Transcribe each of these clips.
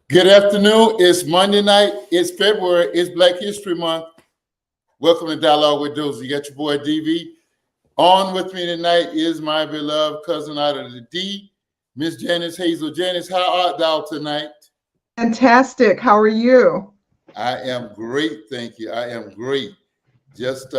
Good afternoon. It's Monday night. It's February. It's Black History Month. Welcome to Dialogue with Dozell. You got your boy DV. On with me tonight is my beloved cousin out of the D, Miss Janis Hazel. Janis, how art thou tonight? Fantastic. How are you? I am great, thank you. I am great. Just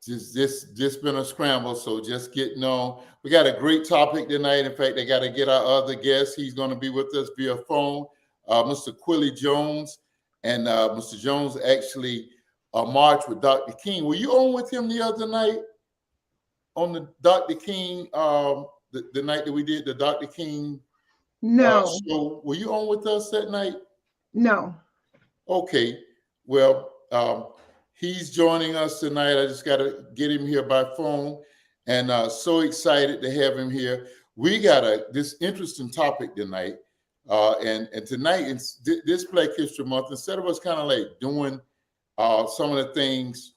just been a scramble, so just getting on. We got a great topic tonight. In fact, I got to get our other guest. He's going to be with us via phone, Mr. Quillie Jones, and Mr. Jones actually marched with Dr. King. Were you on with him the other night on the Dr. King, the night that we did the Dr. King No, show? Were you on with us that night? no. Okay, well, he's joining us tonight. I just got to get him here by phone, and so excited to have him here. We got this interesting topic tonight, and tonight it's this Black History Month. Instead of us kind of like doing some of the things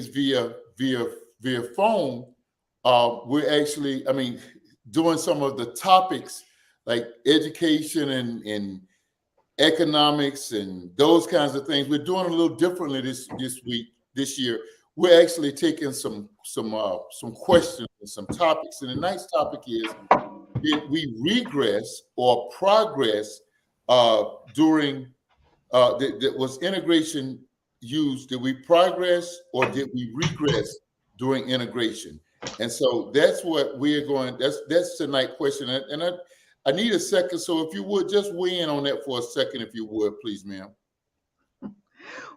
via via phone, we're actually, I mean, doing some of the topics like education and economics and those kinds of things. We're doing a little differently this year. We're actually taking some questions and some topics. And tonight's topic is: did we regress or progress during was integration used? Did we progress or did we regress during integration? And so that's what we're going. That's tonight's question. And I need a second, so if you would just weigh in on that for a second, if you would, please, ma'am.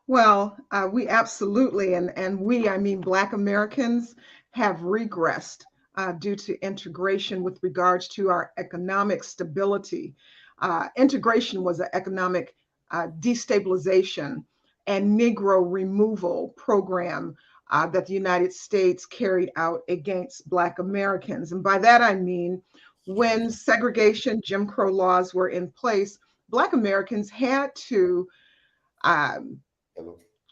Well, we absolutely, and we, I mean, Black Americans have regressed due to integration with regards to our economic stability. Integration was an economic destabilization and Negro removal program that the United States carried out against Black Americans. And by that, I mean, when segregation, Jim Crow laws were in place, Black Americans had to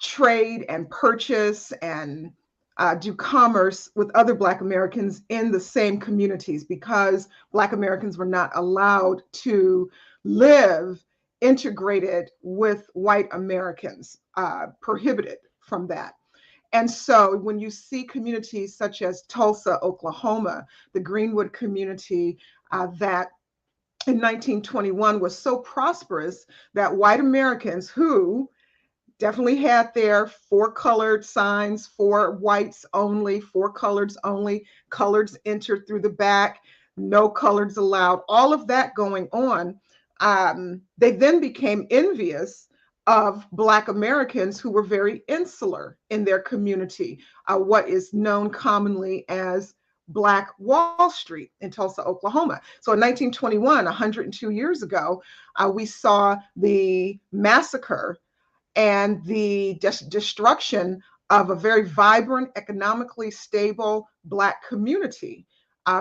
trade and purchase and do commerce with other Black Americans in the same communities because Black Americans were not allowed to live integrated with white Americans, prohibited from that. And so when you see communities such as Tulsa, Oklahoma, the Greenwood community that in 1921 was so prosperous that white Americans who definitely had their four colored signs, for whites only, for coloreds only, coloreds entered through the back, no coloreds allowed, all of that going on. They then became envious of Black Americans who were very insular in their community, what is known commonly as Black Wall Street in Tulsa, Oklahoma. So in 1921, 102 years ago, we saw the massacre and the destruction of a very vibrant, economically stable Black community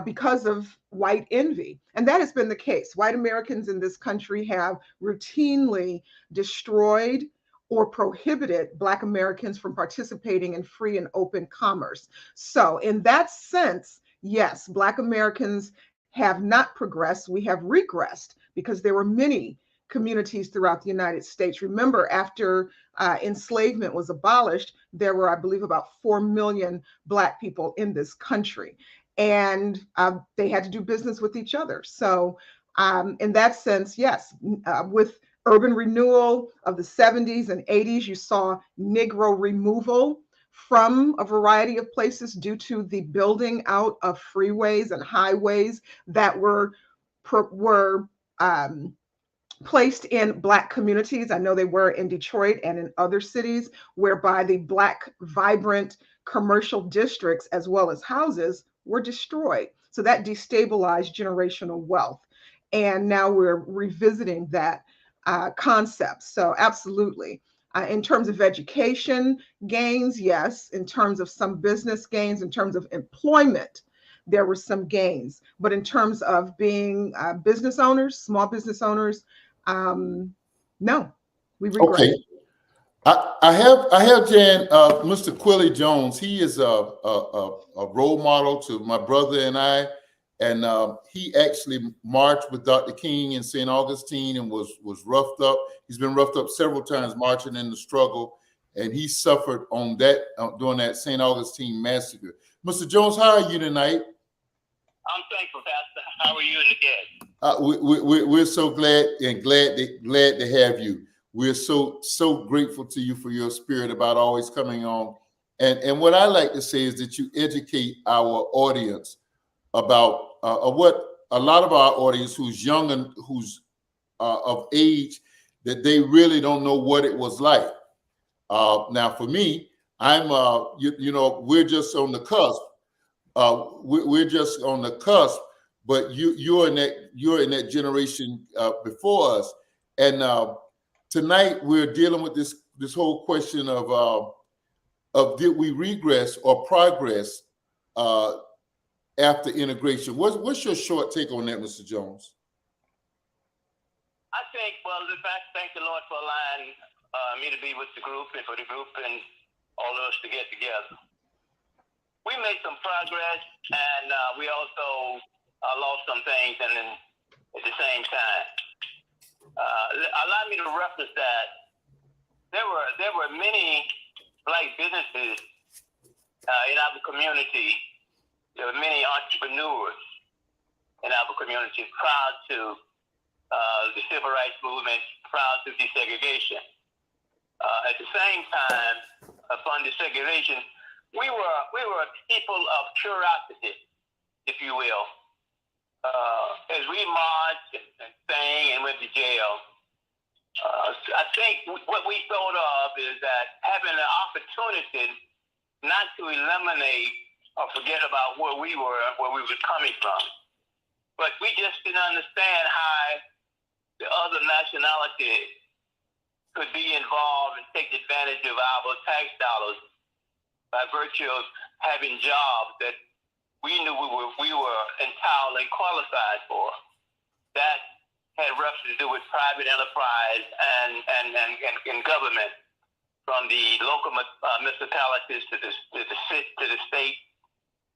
because of white envy. And that has been the case. White Americans in this country have routinely destroyed or prohibited Black Americans from participating in free and open commerce. So in that sense, yes, Black Americans have not progressed. We have regressed because there were many communities throughout the United States. Remember, after enslavement was abolished, there were, I believe, about 4 million Black people in this country. And they had to do business with each other. So in that sense, yes, with urban renewal of the 70s and 80s, you saw Negro removal from a variety of places due to the building out of freeways and highways that were placed in Black communities. I know they were in Detroit and in other cities, whereby the Black vibrant commercial districts as well as houses were destroyed. So that destabilized generational wealth. And now we're revisiting that concept. So absolutely. In terms of education gains, yes. In terms of some business gains, in terms of employment, there were some gains. But in terms of being business owners, small business owners, no, we regret. Okay. I have Jan, Mr. Quillie Jones. He is a role model to my brother and I. and he actually marched with Dr. King in St. Augustine and was roughed up. He's been roughed up several times marching in the struggle, and he suffered on that during that St. Augustine massacre. Mr. Jones, how are you tonight? I'm thankful, Pastor. How are you and the guests? We're so glad to have you. We're so grateful to you for your spirit about always coming on. And what I like to say is that you educate our audience about what a lot of our audience who's young and who's of age, that they really don't know what it was like. Now, for me, I'm we're just on the cusp. We're just on the cusp, but you're in that generation before us, and tonight we're dealing with this whole question of did we regress or progress after integration? What's your short take on that, Mr. Jones? I think, well, the fact, thank the Lord for allowing me to be with the group and for the group and all of us to get together. We made some progress, and we also lost some things, and then at the same time, allow me to reference that there were many Black businesses in our community. There were many entrepreneurs in our community proud to the civil rights movement, proud to desegregation. At the same time, upon desegregation, we were people of curiosity, if you will. As we marched and sang and went to jail, I think what we thought of is that having an opportunity not to eliminate or forget about where we were coming from, but we just didn't understand how the other nationality could be involved and take advantage of our tax dollars by virtue of having jobs that we knew we were entitled and qualified for. That had roughly to do with private enterprise and government, from the local municipalities to the state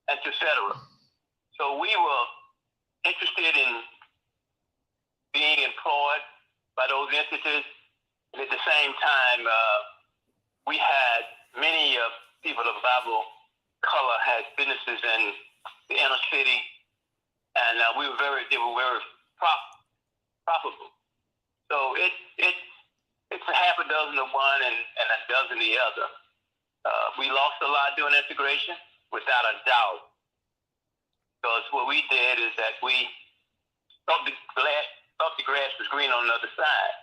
and to federal. So we were interested in being employed by those entities, and at the same time, we had many people of our color had businesses in the inner city, and they were very profitable. So it's a half a dozen of one and a dozen of the other. We lost a lot during integration, without a doubt, because what we did is that we thought the grass was green on the other side,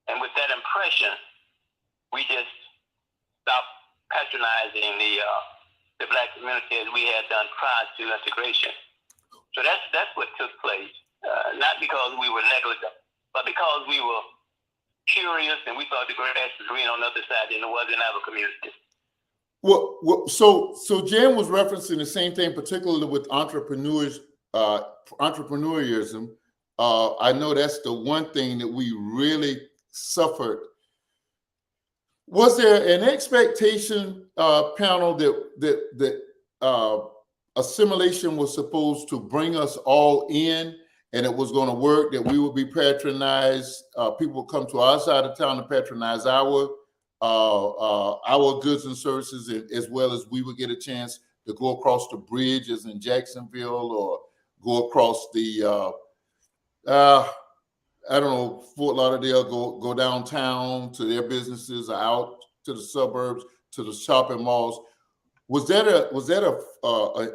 and with that impression, we just stopped patronizing the Black community as we had done prior to integration. So that's what took place. Not because we were negligent, but because we were curious and we thought the grass was green on the other side and it was in our community. Well, so Jan was referencing the same thing, particularly with entrepreneurism. I know that's the one thing that we really suffered. Was there an expectation, panel, that assimilation was supposed to bring us all in, and it was going to work, that we would be patronized, people would come to our side of town to patronize our goods and services, as well as we would get a chance to go across the bridges in Jacksonville, or go across the I don't know, Fort Lauderdale, go downtown to their businesses, or out to the suburbs, to the shopping malls. Was that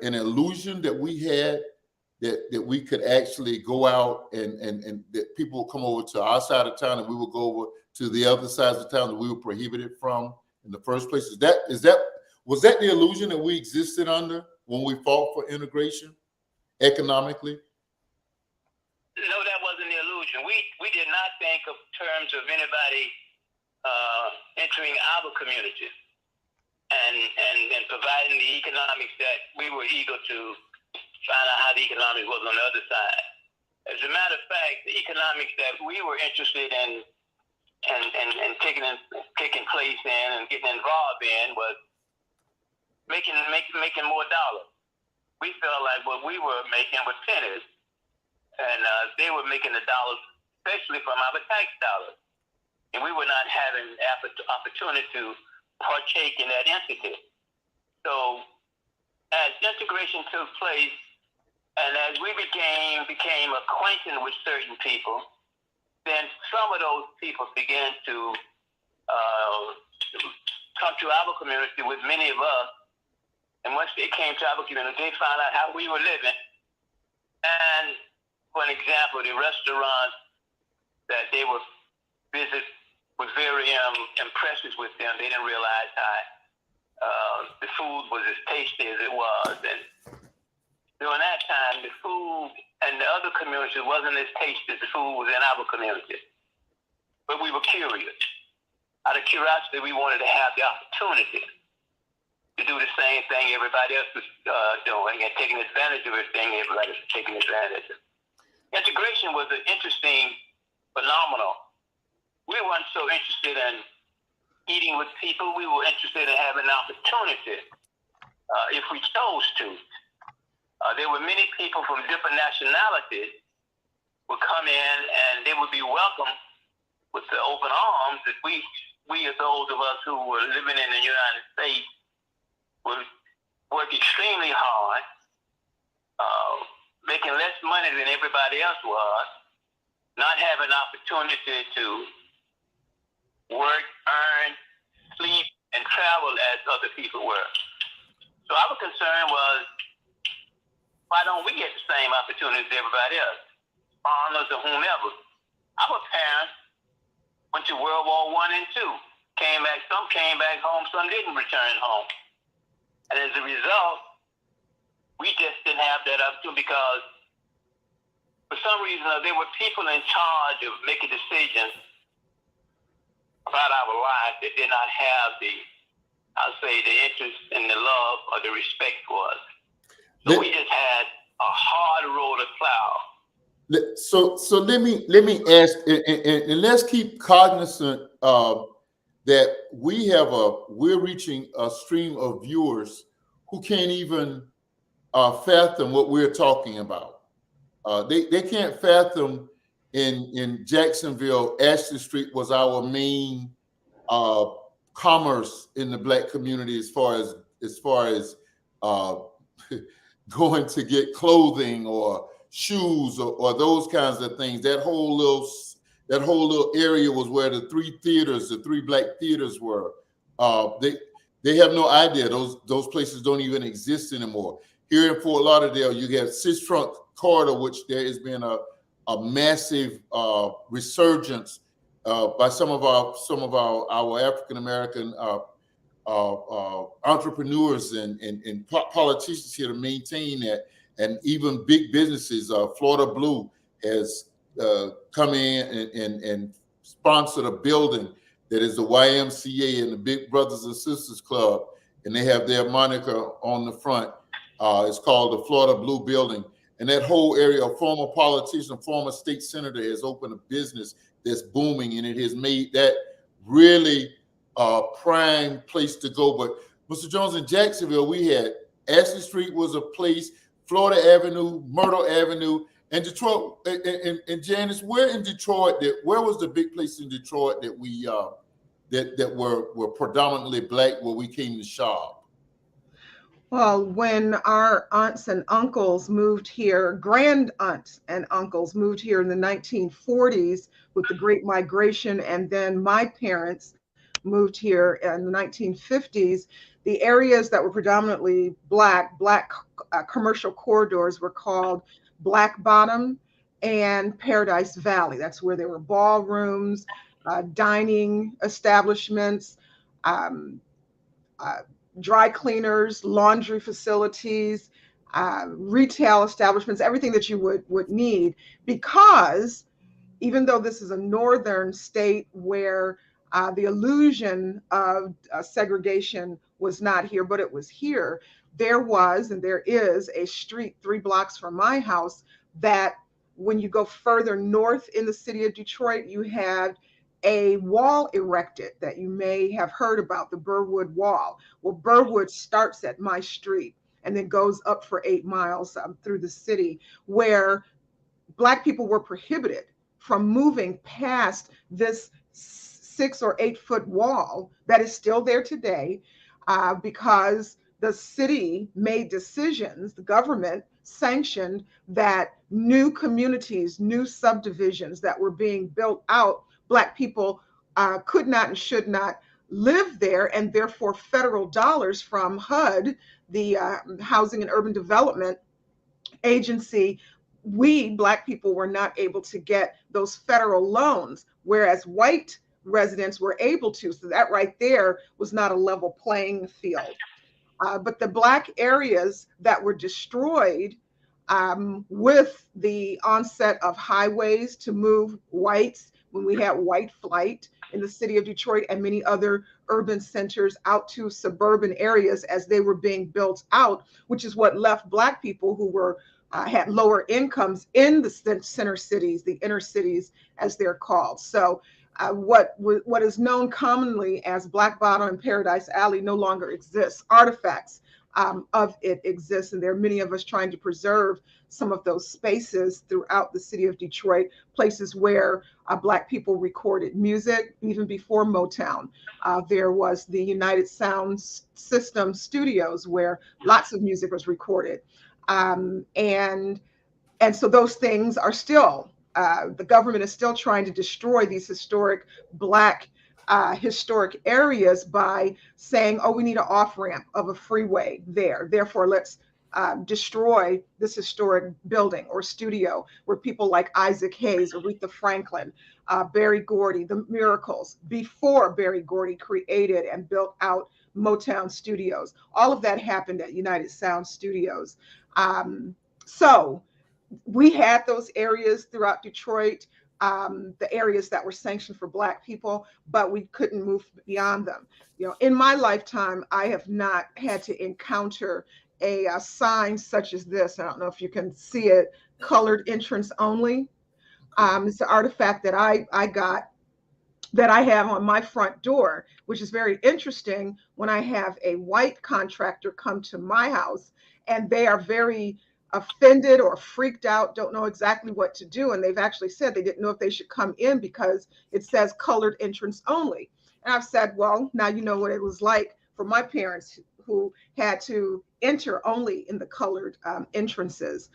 an illusion that we had, that we could actually go out and that people would come over to our side of town and we would go over to the other sides of town that we were prohibited from in the first place? Was that the illusion that we existed under when we fought for integration economically? No, that wasn't the illusion. We did not think of terms of anybody entering our community and providing the economics that we were eager to find out how the economics was on the other side. As a matter of fact, the economics that we were interested in and taking place in and getting involved in was making more dollars. we felt like what we were making was pennies, and they were making the dollars, especially from our tax dollars, and we were not having opportunity to partake in that entity. So as integration took place, and as we became acquainted with certain people, then some of those people began to come to our community with many of us. And once they came to our community, they found out how we were living. And for an example, the restaurants that they would visit was very impressive with them. They didn't realize how the food was as tasty as it was. And during that time, the food in the other communities wasn't as tasty as the food was in our community. But we were curious. Out of curiosity, we wanted to have the opportunity to do the same thing everybody else was doing and taking advantage of everything everybody was taking advantage of. Integration was an interesting phenomenon. We weren't so interested in eating with people. We were interested in having an opportunity if we chose to. There were many people from different nationalities would come in and they would be welcomed with the open arms. That we as those of us who were living in the United States would work extremely hard, making less money than everybody else was, not having opportunity to work, earn, sleep, and travel as other people were. So our concern was, why don't we get the same opportunities as everybody else? Farmers or whomever. Our parents went to World War I and II. Some came back home, some didn't return home. And as a result, we just didn't have that opportunity because for some reason there were people in charge of making decisions about our lives that did not have the interest and the love or the respect for us. So we just had a hard road to plow. So let me ask, and let's keep cognizant that we're reaching a stream of viewers who can't even fathom what we're talking about. They can't fathom in Jacksonville, Ashley Street was our main commerce in the Black community as far as going to get clothing or shoes or those kinds of things. That whole little area was where the three Black theaters were. They have no idea. Those places don't even exist anymore. Here in Fort Lauderdale, you have Six Trunk Corridor, which there has been a massive resurgence by some of our African American entrepreneurs and politicians here to maintain that, and even big businesses. Florida Blue has come in and sponsored a building that is the YMCA and the Big Brothers and Sisters Club, and they have their moniker on the front. It's called the Florida Blue Building. And that whole area, a former politician, former state senator, has opened a business that's booming, and it has made that really prime place to go. But Mr. Jones, in Jacksonville, we had Ashley Street was a place, Florida Avenue, Myrtle Avenue, and Detroit. And Janis, where in Detroit? Where was the big place in Detroit that we that were predominantly Black, where we came to shop? Well, when our aunts and uncles moved here, grand aunts and uncles moved here in the 1940s with the Great Migration, and then my parents moved here in the 1950s, the areas that were predominantly Black commercial corridors were called Black Bottom and Paradise Valley. That's where there were ballrooms, dining establishments, dry cleaners, laundry facilities, retail establishments, everything that you would need, because even though this is a northern state where the illusion of segregation was not here, but it was here, there was and there is a street 3 blocks from my house that when you go further north in the city of Detroit, you had a wall erected that you may have heard about, the Burwood Wall. Well, Burwood starts at my street. and then goes up for 8 miles through the city, where Black people were prohibited from moving past this 6 or 8 foot wall that is still there today, because the city made decisions, the government sanctioned that new communities, new subdivisions that were being built out, Black people could not and should not live there, and therefore federal dollars from HUD, the Housing and Urban Development Agency, we Black people were not able to get those federal loans, whereas white residents were able to. So that right there was not a level playing field. But the Black areas that were destroyed with the onset of highways to move whites, when we had white flight in the city of Detroit and many other urban centers out to suburban areas as they were being built out, which is what left Black people who were had lower incomes in the center cities, the inner cities as they're called. So what is known commonly as Black Bottom and Paradise Alley no longer exists. Artifacts of it exist, and there are many of us trying to preserve some of those spaces throughout the city of Detroit, places where Black people recorded music even before Motown. There was the United Sound System studios where lots of music was recorded. And so those things are still, the government is still trying to destroy these historic Black historic areas by saying, oh, we need an off-ramp of a freeway there. Therefore, let's destroy this historic building or studio where people like Isaac Hayes, Aretha Franklin, Berry Gordy, the Miracles, before Berry Gordy created and built out Motown Studios. All of that happened at United Sound Studios. So we had those areas throughout Detroit, the areas that were sanctioned for Black people, but we couldn't move beyond them. You know, in my lifetime, I have not had to encounter a sign such as this. I don't know if you can see it, colored entrance only. It's an artifact that I got, that I have on my front door, which is very interesting when I have a white contractor come to my house and they are very offended or freaked out, don't know exactly what to do. And they've actually said they didn't know if they should come in because it says colored entrance only. And I've said, well, now you know what it was like for my parents who had to enter only in the colored entrances.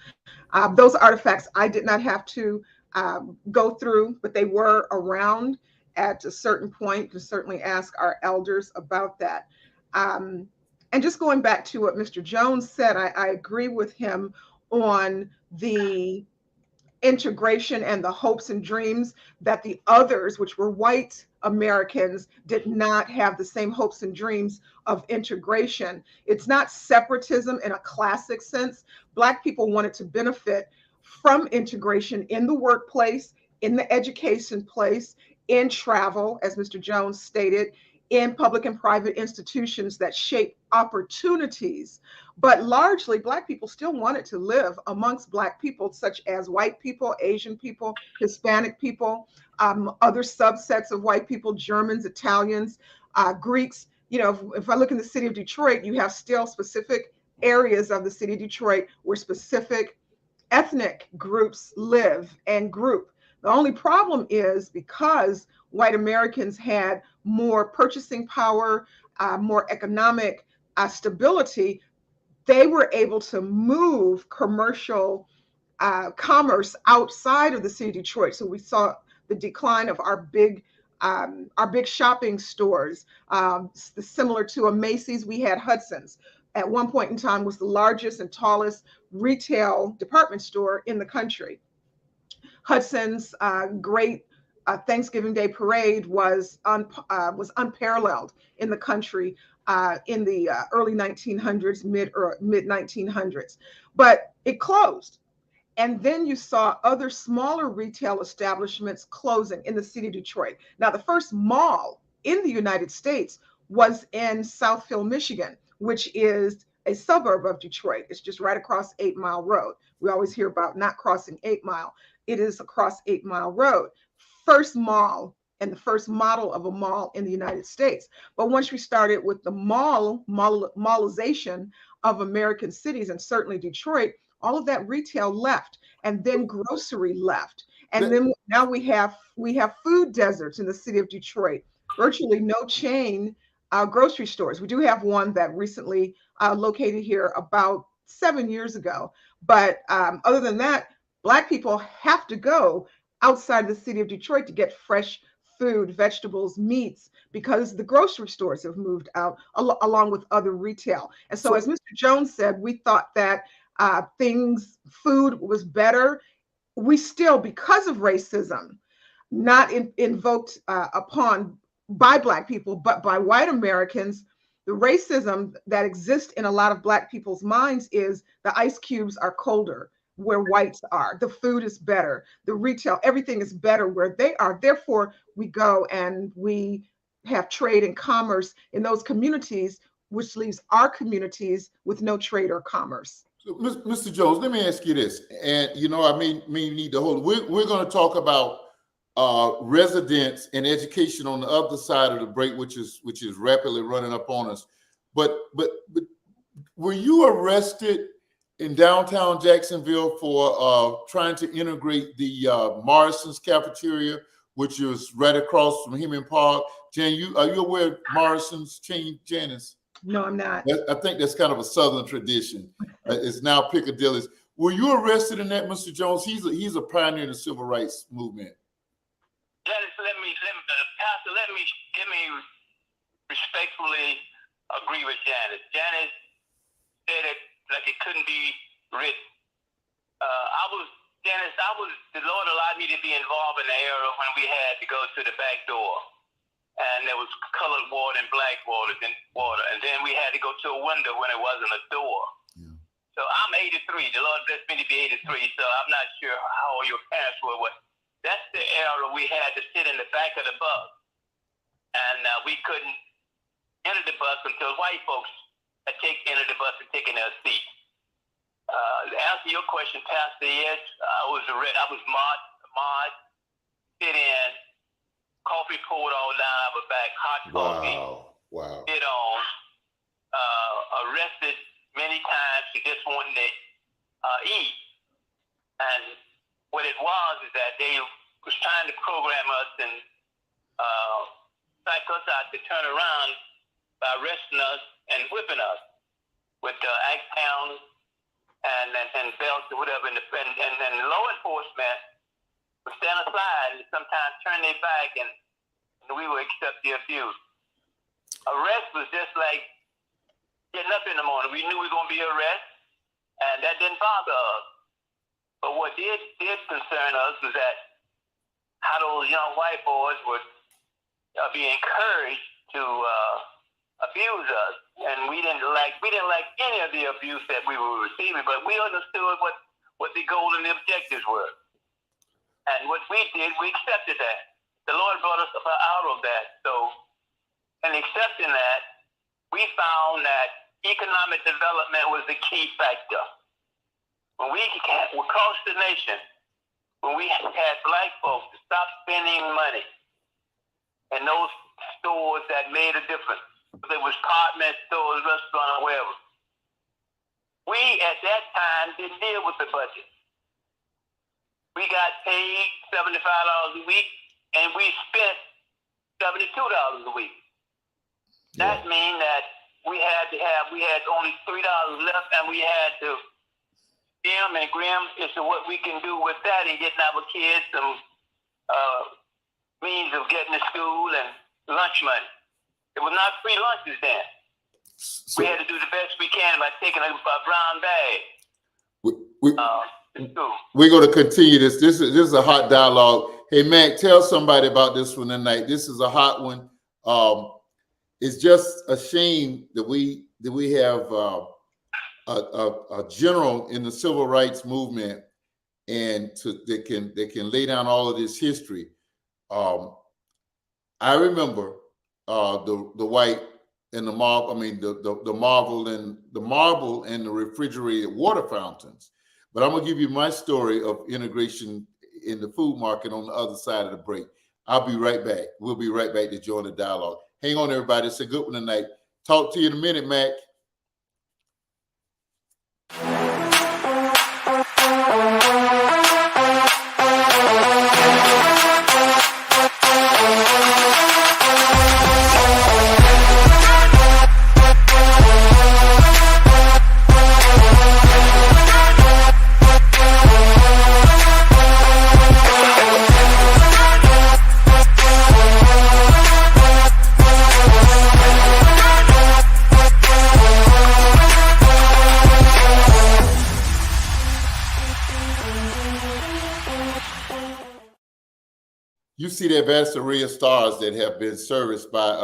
Those artifacts I did not have to go through, but they were around at a certain point. To certainly ask our elders about that. And just going back to what Mr. Jones said, I agree with him on the integration and the hopes and dreams that the others, which were white Americans, did not have the same hopes and dreams of integration. It's not separatism in a classic sense. Black people wanted to benefit from integration in the workplace, in the education place, in travel, as Mr. Jones stated, in public and private institutions that shape opportunities. But largely, Black people still wanted to live amongst Black people, such as white people, Asian people, Hispanic people, other subsets of white people, Germans, Italians, Greeks. You know, if I look in the city of Detroit, you have still specific areas of the city of Detroit where specific ethnic groups live and group. The only problem is because white Americans had more purchasing power, more economic stability, they were able to move commercial commerce outside of the city of Detroit. So we saw the decline of our big shopping stores. Similar to a Macy's, we had Hudson's. At one point in time was the largest and tallest retail department store in the country. Hudson's great Thanksgiving Day parade was unparalleled in the country in the early 1900s, mid 1900s, but it closed. And then you saw other smaller retail establishments closing in the city of Detroit. Now, the first mall in the United States was in Southfield, Michigan, which is a suburb of Detroit. It's just right across 8 Mile Road. We always hear about not crossing 8 Mile. It is across 8 Mile Road. First mall and the first model of a mall in the United States. But once we started with the mallization of American cities, and certainly Detroit, all of that retail left, and then grocery left. And then now we have food deserts in the city of Detroit. Virtually no chain grocery stores. We do have one that recently located here about 7 years ago. But other than that, Black people have to go outside the city of Detroit to get fresh food, vegetables, meats, because the grocery stores have moved out along with other retail. And so, as Mr. Jones said, we thought that food was better. We still, because of racism, not invoked upon by Black people, but by white Americans, the racism that exists in a lot of Black people's minds is the ice cubes are colder where whites are. The food is better. The retail, everything is better where they are. Therefore, we go and we have trade and commerce in those communities, which leaves our communities with no trade or commerce. So, Mr. Jones, let me ask you this, and I may need to hold. We're going to talk about residents and education on the other side of the break, which is rapidly running up on us. But were you arrested in downtown Jacksonville for trying to integrate the Morrison's cafeteria, which is right across from Heman Park? Jan, are you aware of Morrison's chain, Janis? No, I'm not. I think that's kind of a Southern tradition. It's now Piccadilly's. Were you arrested in that, Mr. Jones? He's a pioneer in the civil rights movement. Janis, Pastor, let me respectfully agree with Janis. Janis said it like it couldn't be written. The Lord allowed me to be involved in the era when we had to go to the back door. And there was colored water and black water. And then we had to go to a window when it wasn't a door. Yeah. So I'm 83. The Lord blessed me to be 83. So I'm not sure how old your parents were. That's the era we had to sit in the back of the bus. And we couldn't enter the bus until white folks had entered the bus and taken their seat. To answer your question, Pastor, yes, I was marked, sit in, coffee poured all down our back, hot coffee. Wow. Sit on, arrested many times for just wanting to eat. And what it was is that they was trying to program us and psych us out to turn around by arresting us and whipping us with axe pounds and belts or whatever. And law enforcement would stand aside and sometimes turn their back and we would accept the abuse. Arrest was just like getting up in the morning. We knew we were going to be arrested, and that didn't bother us. But what did concern us was that how those young white boys would be encouraged to abuse us, and we didn't like any of the abuse that we were receiving. But we understood what the goal and the objectives were, and what we did, we accepted that. The Lord brought us out of that. So, in accepting that, we found that economic development was the key factor. When we across the nation, when we had Black folks to stop spending money in those stores that made a difference, whether it was department stores, restaurants, or wherever, we at that time didn't deal with the budget. We got paid $75 a week, and we spent $72 a week. Yeah. That means that we had only $3 left, and we had to skim and grim as to what we can do with that and getting our kids some means of getting to school and lunch money. It was not free lunches then. So, we had to do the best we can by taking a brown bag. We're going to continue this. This is a hot dialogue. Hey, Mac, tell somebody about this one tonight. This is a hot one. It's just a shame that we have a general in the civil rights movement and that can lay down all of this history. I remember the white and the marble. I mean the marble and the refrigerated water fountains. But I'm gonna give you my story of integration in the food market on the other side of the break. I'll be right back. We'll be right back to join the dialogue. Hang on, everybody. It's a good one tonight. Talk to you in a minute, Mac. You see that vast array of stars that have been serviced by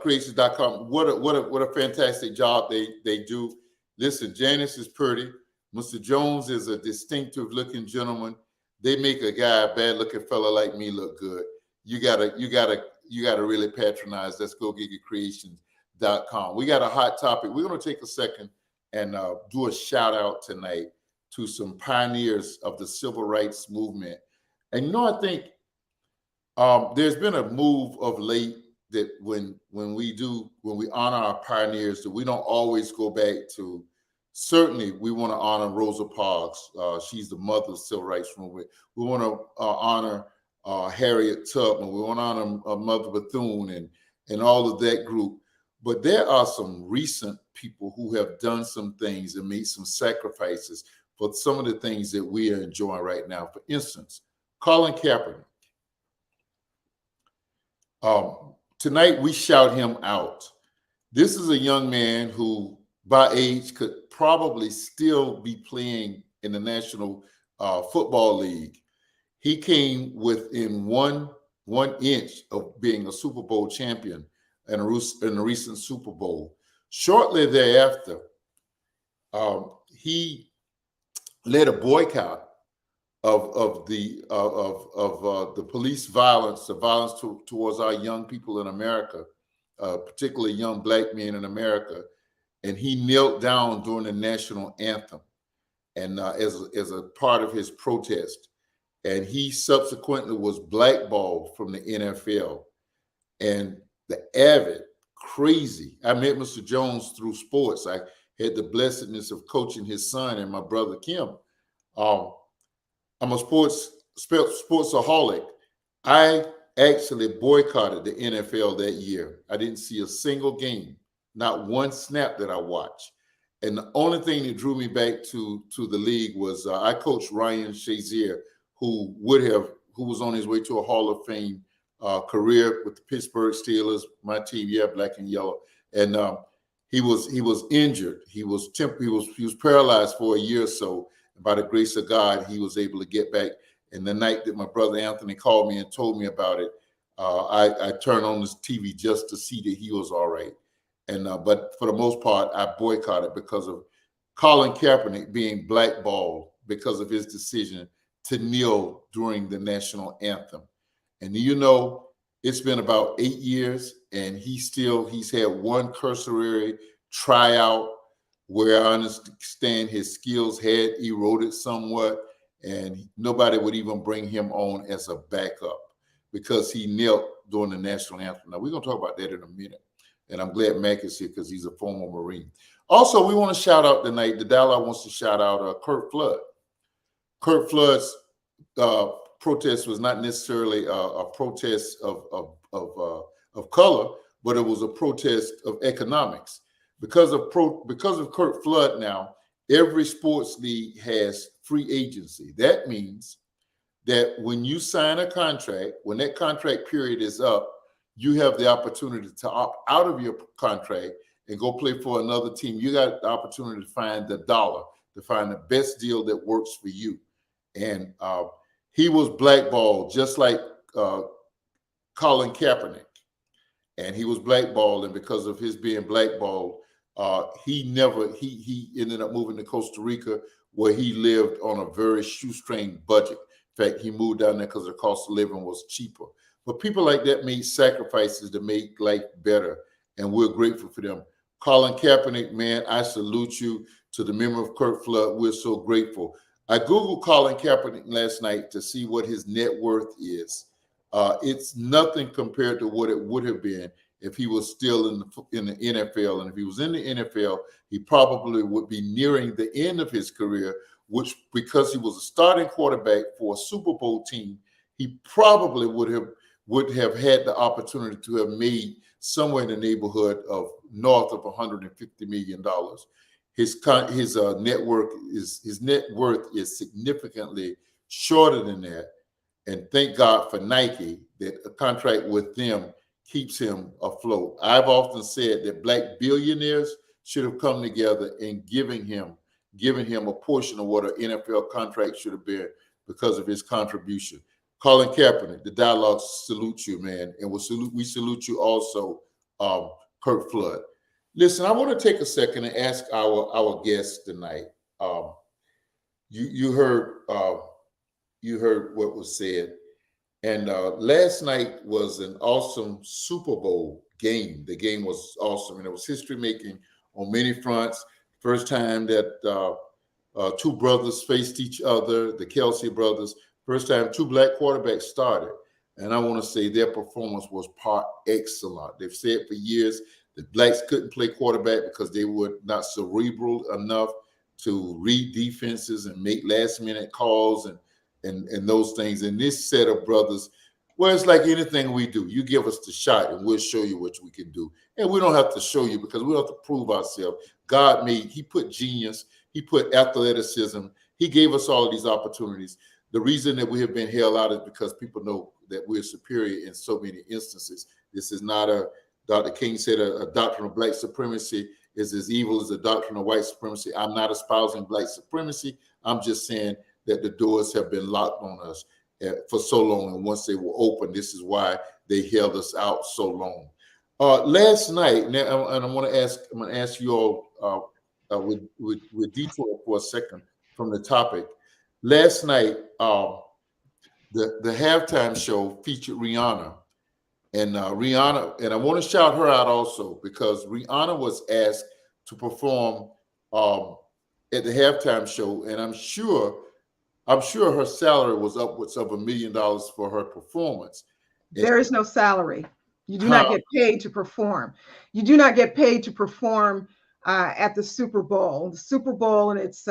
creations.com. What a fantastic job they do. Listen, Janis is pretty. Mr. Jones is a distinctive looking gentleman. They make a guy, a bad looking fella like me, look good. You gotta really patronize. Let's go creations.com. We got a hot topic. We're gonna take a second and do a shout out tonight to some pioneers of the civil rights movement. And I think there's been a move of late that when we honor our pioneers, that we don't always go back to. Certainly, we want to honor Rosa Parks. She's the mother of the civil rights movement. We want to honor Harriet Tubman. We want to honor Mother Bethune and all of that group. But there are some recent people who have done some things and made some sacrifices for some of the things that we are enjoying right now. For instance, Colin Kaepernick. Tonight, we shout him out. This is a young man who, by age, could probably still be playing in the National Football League. He came within one inch of being a Super Bowl champion in a recent Super Bowl. Shortly thereafter, he led a boycott of the police violence, the violence towards our young people in America, particularly young Black men in America, and he knelt down during the national anthem, and as a part of his protest, and he subsequently was blackballed from the NFL. And the avid, crazy. I met Mr. Jones through sports. I had the blessedness of coaching his son and my brother Kim. I'm a sportsaholic. I actually boycotted the NFL that year. I didn't see a single game, not one snap that I watched. And the only thing that drew me back to the league was I coached Ryan Shazier, who was on his way to a Hall of Fame career with the Pittsburgh Steelers, my team, black and yellow. And he was injured. He was paralyzed for a year or so. By the grace of God, he was able to get back. And the night that my brother Anthony called me and told me about it, I turned on this TV just to see that he was all right. And but for the most part, I boycotted because of Colin Kaepernick being blackballed because of his decision to kneel during the national anthem. And it's been about 8 years, and he's had one cursory tryout where I understand his skills had eroded somewhat, and nobody would even bring him on as a backup because he knelt during the national anthem. Now, we're going to talk about that in a minute, and I'm glad Mac is here because he's a former Marine. Also, we want to shout out tonight, the dialogue wants to shout out Kurt Flood. Kurt Flood's protest was not necessarily a protest of color, but it was a protest of economics. Because of Kurt Flood now, every sports league has free agency. That means that when you sign a contract, when that contract period is up, you have the opportunity to opt out of your contract and go play for another team. You got the opportunity to find the dollar, to find the best deal that works for you. And he was blackballed just like Colin Kaepernick. And he was blackballed, and because of his being blackballed, he ended up moving to Costa Rica, where he lived on a very shoestring budget. In fact, he moved down there because the cost of living was cheaper. But people like that made sacrifices to make life better, and we're grateful for them. Colin Kaepernick, man, I salute you. To the memory of Kurt Flood, we're so grateful. I Googled Colin Kaepernick last night to see what his net worth is. It's nothing compared to what it would have been if he was still in the NFL. And if he was in the NFL, he probably would be nearing the end of his career, which, because he was a starting quarterback for a Super Bowl team, he probably would have had the opportunity to have made somewhere in the neighborhood of north of $150 million. His net worth is significantly shorter than that. And thank God for Nike that a contract with them keeps him afloat. I've often said that Black billionaires should have come together and given him a portion of what an NFL contract should have been because of his contribution. Colin Kaepernick, the Dialogue salutes you, man, and we salute you also, Kurt Flood. Listen, I want to take a second and ask our guests tonight. You heard what was said, and last night was an awesome Super Bowl game. The game was awesome, and it was history making on many fronts. First time that two brothers faced each other, the Kelsey brothers. First time two Black quarterbacks started, and I want to say their performance was par excellent. They've said for years that Blacks couldn't play quarterback because they were not cerebral enough to read defenses and make last-minute calls and those things. And this set of brothers, well, it's like anything we do. You give us the shot, and we'll show you what we can do. And we don't have to show you because we don't have to prove ourselves. God he put genius, he put athleticism, he gave us all of these opportunities. The reason that we have been held out is because people know that we're superior in so many instances. This is not Dr. King said a doctrine of Black supremacy is as evil as the doctrine of white supremacy. I'm not espousing Black supremacy. I'm just saying that the doors have been locked on us for so long. And once they were open, this is why they held us out so long. Last night, now, and I'm going to ask you all with detour for a second from the topic. Last night, the halftime show featured Rihanna. And Rihanna, and I want to shout her out also because Rihanna was asked to perform at the halftime show, and I'm sure her salary was upwards of $1 million for her performance. There is no salary. You do not get paid to perform. You do not get paid to perform at the Super Bowl. The Super Bowl and its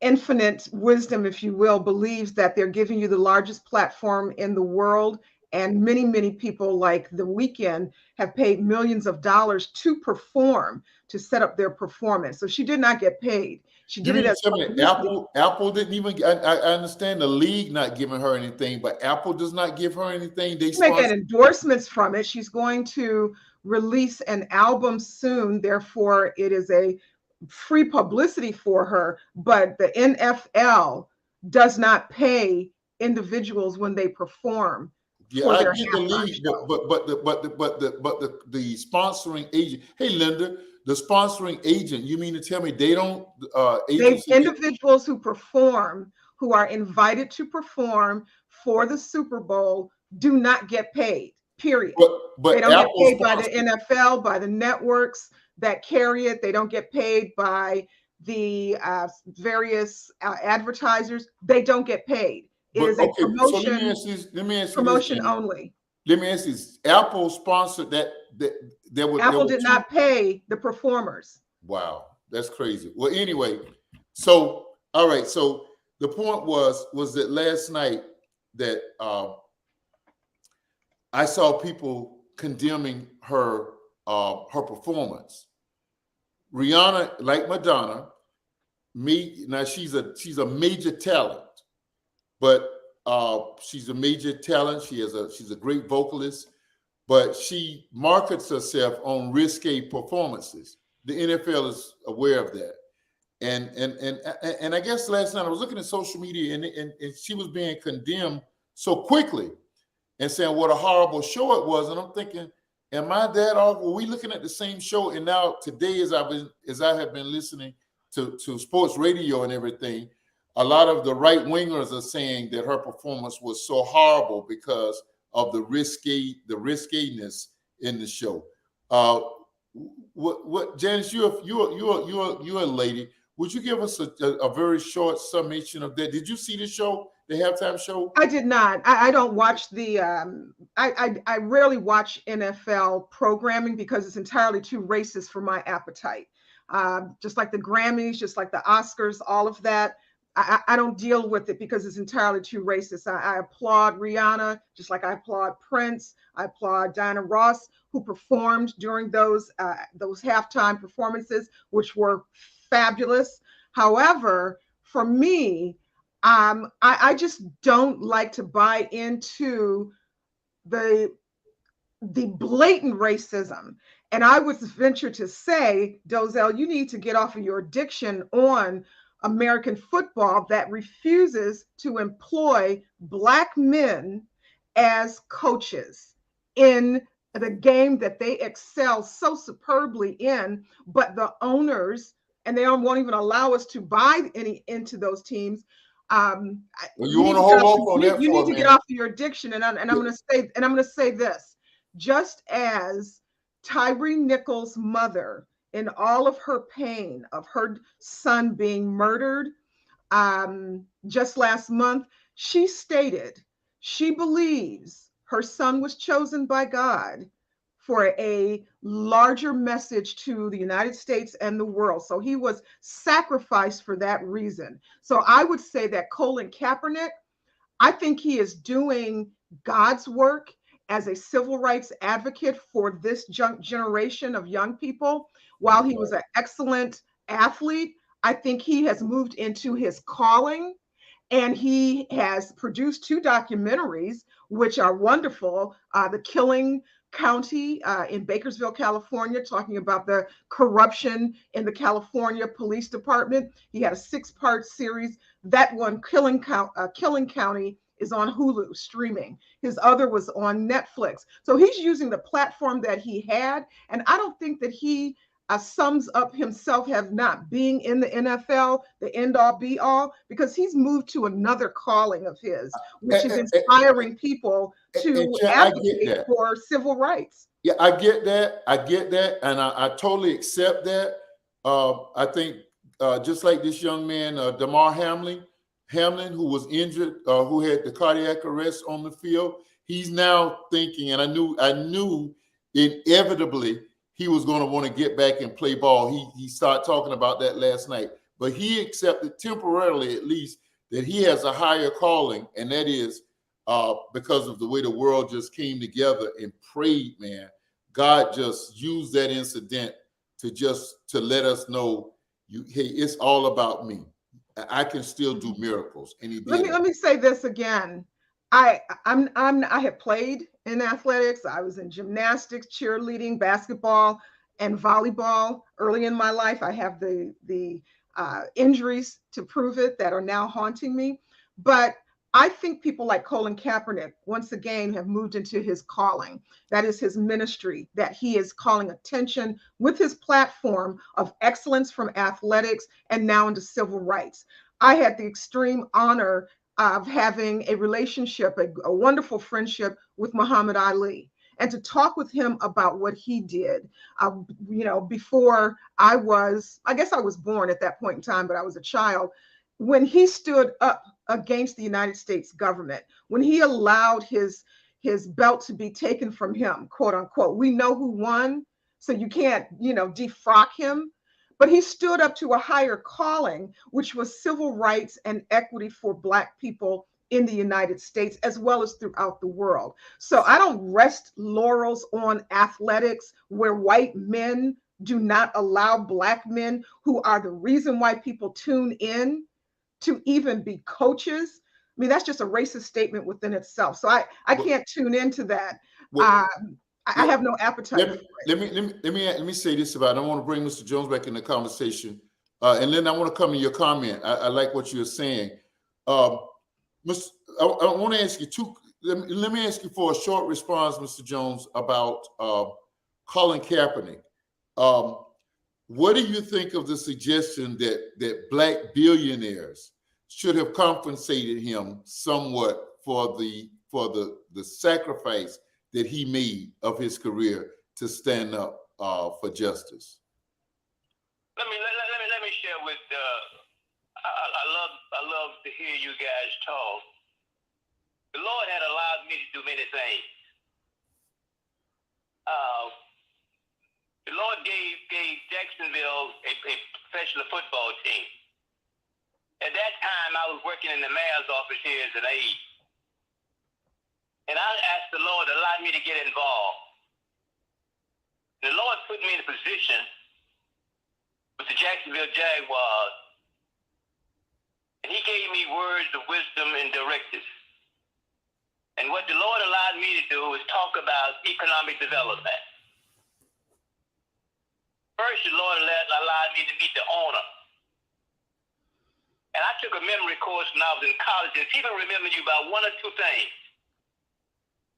infinite wisdom, if you will, believes that they're giving you the largest platform in the world. And many, many people like The Weeknd have paid millions of dollars to perform, to set up their performance. So she did not get paid. She did it as Apple didn't even. I understand the league not giving her anything, but Apple does not give her anything. They make endorsements from it. She's going to release an album soon. Therefore, it is a free publicity for her. But the NFL does not pay individuals when they perform. Yeah, I get the league, but the sponsoring agent. Hey, Linda, the sponsoring agent. You mean to tell me they don't? Individuals who perform, who are invited to perform for the Super Bowl, do not get paid. Period. But they don't get paid by the NFL, by the networks that carry it. They don't get paid by the various advertisers. They don't get paid. It is a promotion. So let me ask you promotion only. Let me ask you this. Apple sponsored that. Apple did not pay the performers. Wow, that's crazy. Well, anyway, so all right. So the point was that last night that I saw people condemning her performance. Rihanna, like Madonna, now she's a major talent. But she's a major talent. She's a great vocalist, but she markets herself on risque performances. The NFL is aware of that, and I guess last night I was looking at social media and she was being condemned so quickly and saying what a horrible show it was, and I'm thinking, am I that off? Were we looking at the same show? And now today, as I have been listening to sports radio and everything, a lot of the right wingers are saying that her performance was so horrible because of the riskiness in the show. What Janis, you're a lady. Would you give us a very short summation of that? Did you see the show, the halftime show? I did not. I don't watch the. I rarely watch NFL programming because it's entirely too racist for my appetite. Just like the Grammys, just like the Oscars, all of that. I don't deal with it because it's entirely too racist. I applaud Rihanna, just like I applaud Prince. I applaud Diana Ross, who performed during those halftime performances, which were fabulous. However, for me, I just don't like to buy into the blatant racism. And I would venture to say, Dozell, you need to get off of your addiction on American football that refuses to employ Black men as coaches in the game that they excel so superbly in, but the owners, and they won't even allow us to buy any into those teams. Well, you want to hold off on that. You need to get off of your addiction, and I'm going to say this: just as Tyree Nichols' mother, in all of her pain of her son being murdered, just last month, she stated she believes her son was chosen by God for a larger message to the United States and the world. So he was sacrificed for that reason. So I would say that Colin Kaepernick, I think he is doing God's work as a civil rights advocate for this generation of young people. While he was an excellent athlete, I think he has moved into his calling, and he has produced 2 documentaries, which are wonderful. The Killing County in Bakersville, California, talking about the corruption in the California Police Department. He had a 6-part series. That one, Killing County, is on Hulu streaming. His other was on Netflix. So he's using the platform that he had. And I don't think that he sums up himself have not being in the NFL, the end all be all, because he's moved to another calling of his, which is inspiring people to advocate for civil rights. Yeah, I get that. And I totally accept that. I think just like this young man, Damar Hamlin, who was injured, who had the cardiac arrest on the field, he's now thinking, and I knew inevitably he was going to want to get back and play ball. He started talking about that last night, but he accepted temporarily, at least, that he has a higher calling, and that is because of the way the world just came together and prayed, man. God just used that incident to let us know, hey, it's all about me. I can still do miracles. And he did. Let me say this again. I have played in athletics. I was in gymnastics, cheerleading, basketball, and volleyball early in my life. I have the injuries to prove it that are now haunting me. But I think people like Colin Kaepernick, once again, have moved into his calling. That is his ministry, that he is calling attention with his platform of excellence from athletics and now into civil rights. I had the extreme honor of having a relationship, a wonderful friendship with Muhammad Ali, and to talk with him about what he did, before I guess I was born at that point in time, but I was a child, when he stood up against the United States government, when he allowed his belt to be taken from him, quote unquote. We know who won, so you can't, defrock him. But he stood up to a higher calling, which was civil rights and equity for Black people in the United States, as well as throughout the world. So I don't rest laurels on athletics where white men do not allow Black men, who are the reason why people tune in, to even be coaches. I mean, that's just a racist statement within itself. So I can't tune into that. I have no appetite. Let me say this about it. I want to bring Mr. Jones back in the conversation, and then I want to come to your comment. I like what you're saying. I want to ask you let me ask you for a short response, Mr. Jones, about Colin Kaepernick. What do you think of the suggestion that Black billionaires should have compensated him somewhat for the sacrifice that he made of his career to stand up for justice? Let me share with I love to hear you guys talk. The Lord had allowed me to do many things. The Lord gave Jacksonville a professional football team. At that time, I was working in the mayor's office here as an aide. And I asked the Lord to allow me to get involved. The Lord put me in a position with the Jacksonville Jaguars. And he gave me words of wisdom and directives. And what the Lord allowed me to do is talk about economic development. First, the Lord allowed me to meet the owner. And I took a memory course when I was in college. And people remember you by one or two things.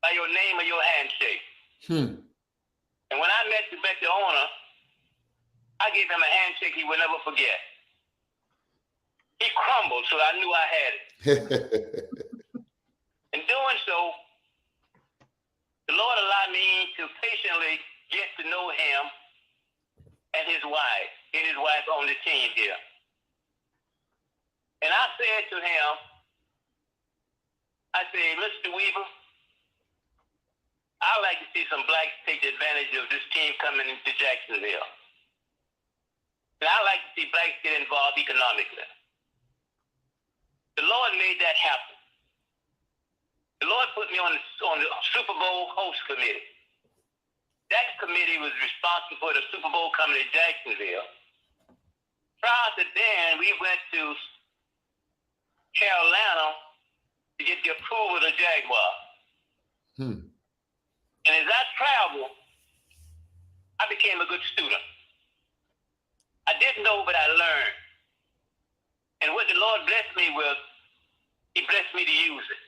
By your name or your handshake. And when I met the owner, I gave him a handshake he would never forget. He crumbled, so I knew I had it. In doing so, the Lord allowed me to patiently get to know him and his wife on the team here. And I said to him, Mr. Weaver, I'd like to see some blacks take advantage of this team coming into Jacksonville. And I'd like to see blacks get involved economically. The Lord made that happen. The Lord put me on the Super Bowl host committee. That committee was responsible for the Super Bowl coming to Jacksonville. Prior to then, we went to Carolina to get the approval of the Jaguars. And as I traveled, I became a good student. I didn't know, but I learned. And what the Lord blessed me with, he blessed me to use it.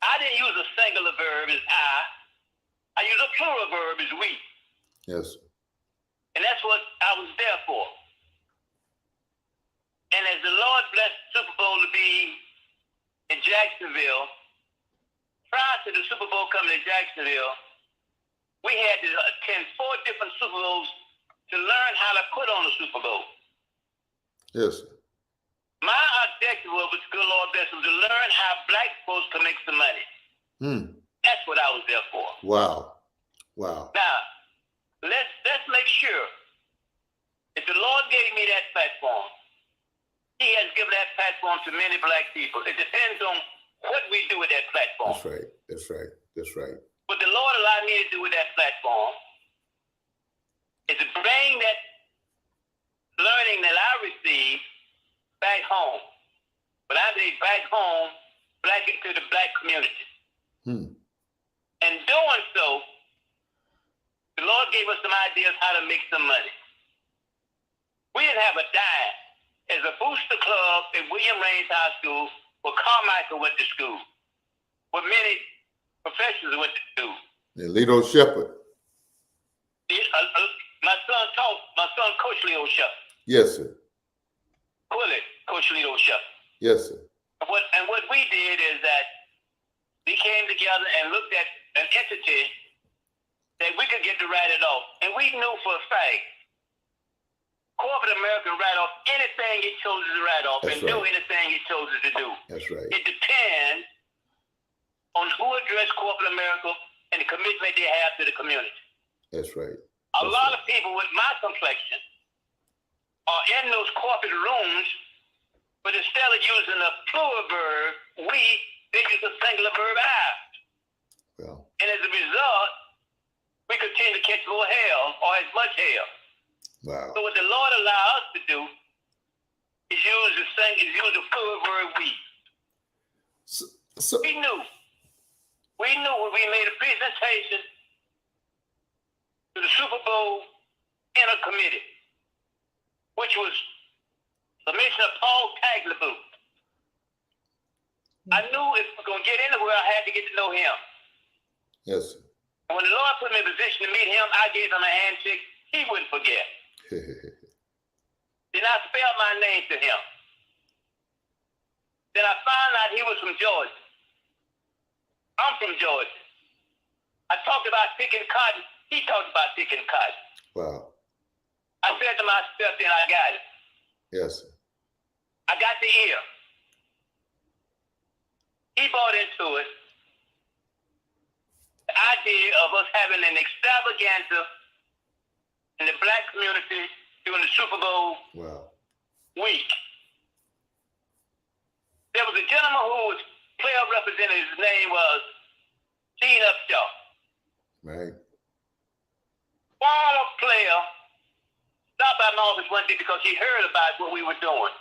I didn't use a singular verb as I used a plural verb as we. Yes. And that's what I was there for. And as the Lord blessed Super Bowl to be in Jacksonville, prior to the Super Bowl coming to Jacksonville, we had to attend 4 different Super Bowls to learn how to put on a Super Bowl. Yes. My objective was, with good Lord bless, was to learn how black folks can make some money. That's what I was there for. Wow. Wow. Now, let's make sure if the Lord gave me that platform, he has given that platform to many black people. It depends on what we do with that platform. That's right. That's right. That's right. What the Lord allowed me to do with that platform is to bring that learning that I received back home. But I say back home, to the black community. And doing so, the Lord gave us some ideas how to make some money. We didn't have a dime. As a booster club at William Raines High School, where Carmichael went to school, where many professors went to school. And Lito Shepherd. My son, Coach Lito Shepherd. Yes, sir. Quillie, Coach Lito Shepherd. Yes, sir. And what we did is that we came together and looked at an entity that we could get to write it off. And we knew for a fact, corporate America write off anything it chose to write off. That's and right. Do anything it chose to do. That's right. It depends on who addressed corporate America and the commitment they have to the community. That's right. A lot of people with my complexion are in those corporate rooms, but instead of using a plural verb, they use a singular verb I. Well. And as a result, we continue to catch more hell or as much hell. Wow. So what the Lord allowed us to do is use the plural verb we. So we knew when we made a presentation to the Super Bowl Inner Committee, which was Commissioner Paul Tagliabue. I knew if we were going to get anywhere, I had to get to know him. Yes. And when the Lord put me in a position to meet him, I gave him a handshake he wouldn't forget. Then I spelled my name to him. Then I found out he was from Georgia. I'm from Georgia. I talked about picking cotton. He talked about picking cotton. Wow. I said to myself, then I got it. Yes. I got the ear. He bought into it. The idea of us having an extravaganza in the black community during the Super Bowl week. There was a gentleman who was player representative. His name was Gene Upshaw. Right. Former player stopped by my office one day because he heard about what we were doing.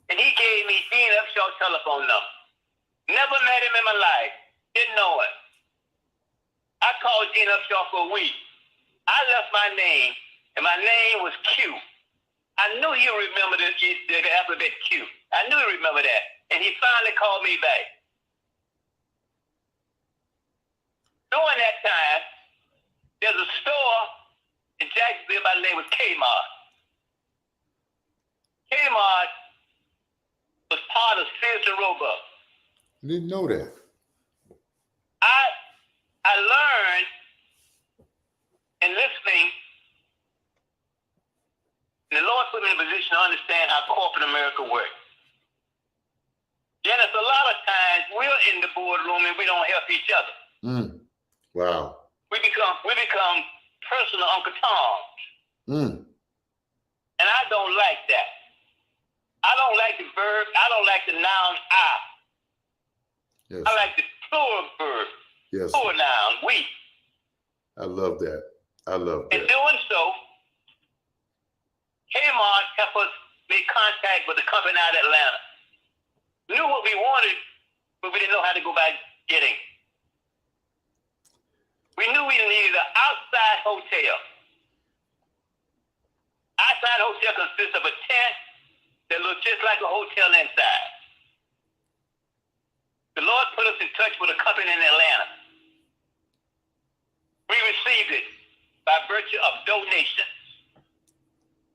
And he gave me Gene Upshaw's telephone number. Never met him in my life. Didn't know him. I called Gene Upshaw for a week. I left my name, and my name was Q. I knew he would remember the alphabet Q. I knew he remembered that. And he finally called me back. During that time, there's a store in Jacksonville by the name of Kmart. Kmart was part of Sears and Roebuck. I didn't know that. I learned in listening, and the Lord put me in a position to understand how corporate America works. Janis, a lot of times we're in the boardroom and we don't help each other. Wow. We become personal Uncle Toms. And I don't like that. I don't like the verb. I don't like the noun I. Yes. I like the plural verb. Yes. Plural noun, we. I love that. I love that. In doing so, Kmart helped us make contact with the company out of Atlanta. We knew what we wanted, but we didn't know how to go about getting. We knew we needed an outside hotel. Outside hotel consists of a tent that looks just like a hotel inside. The Lord put us in touch with a company in Atlanta. We received it by virtue of donations.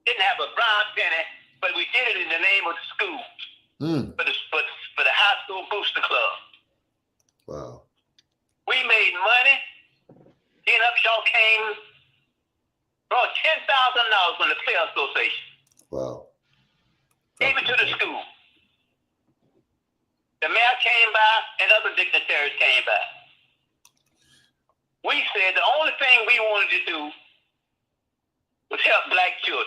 Didn't have a brown penny, but we did it in the name of the school. For the high school booster club. Wow. We made money. Gene Upshaw came, brought $10,000 from the Player Association. Wow. Gave it to the school. The mayor came by and other dignitaries came by. We said the only thing we wanted to do was help black children.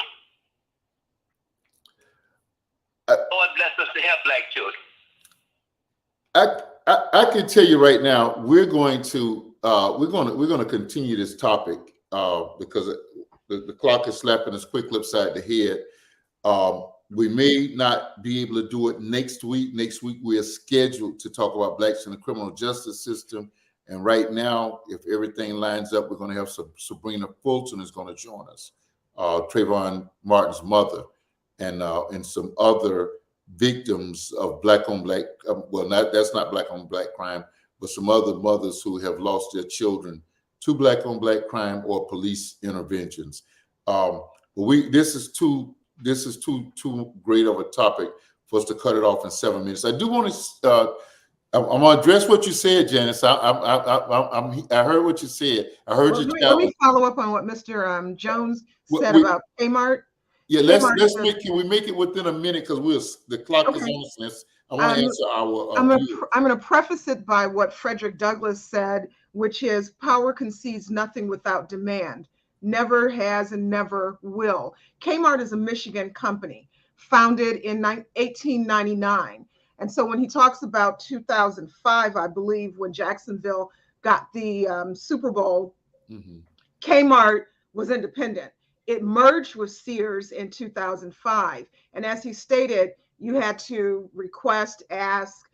Lord bless us to help black children. I can tell you right now, we're going to continue this topic because the clock is slapping us quickly upside the head. We may not be able to do it next week. Next week we are scheduled to talk about blacks in the criminal justice system. And right now, if everything lines up, we're going to have Sabrina Fulton is going to join us, Trayvon Martin's mother, and some other victims of black on black. That's not black on black crime, but some other mothers who have lost their children to black on black crime or police interventions. This is too great of a topic for us to cut it off in 7 minutes. I do want to. I'm going to address what you said, Janis. I heard what you said. I heard you. Let me follow up on what Mr. Jones said about Kmart. Yeah, can we make it within a minute because the clock is on us. I want to answer our. I'm going to preface it by what Frederick Douglass said, which is power concedes nothing without demand. Never has and never will. Kmart is a Michigan company founded in 1899. And so when he talks about 2005, I believe, when Jacksonville got the Super Bowl, Kmart was independent. It merged with Sears in 2005. And as he stated, you had to ask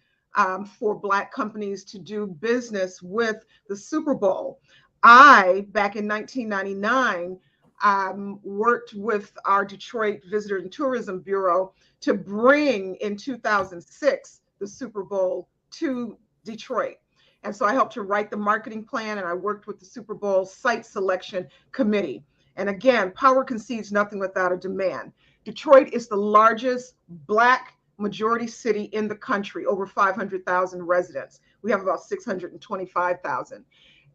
for Black companies to do business with the Super Bowl. Back in 1999, worked with our Detroit Visitor and Tourism Bureau to bring in 2006 the Super Bowl to Detroit. And so I helped to write the marketing plan, and I worked with the Super Bowl site selection committee. And again, power concedes nothing without a demand. Detroit is the largest Black majority city in the country, over 500,000 residents. We have about 625,000.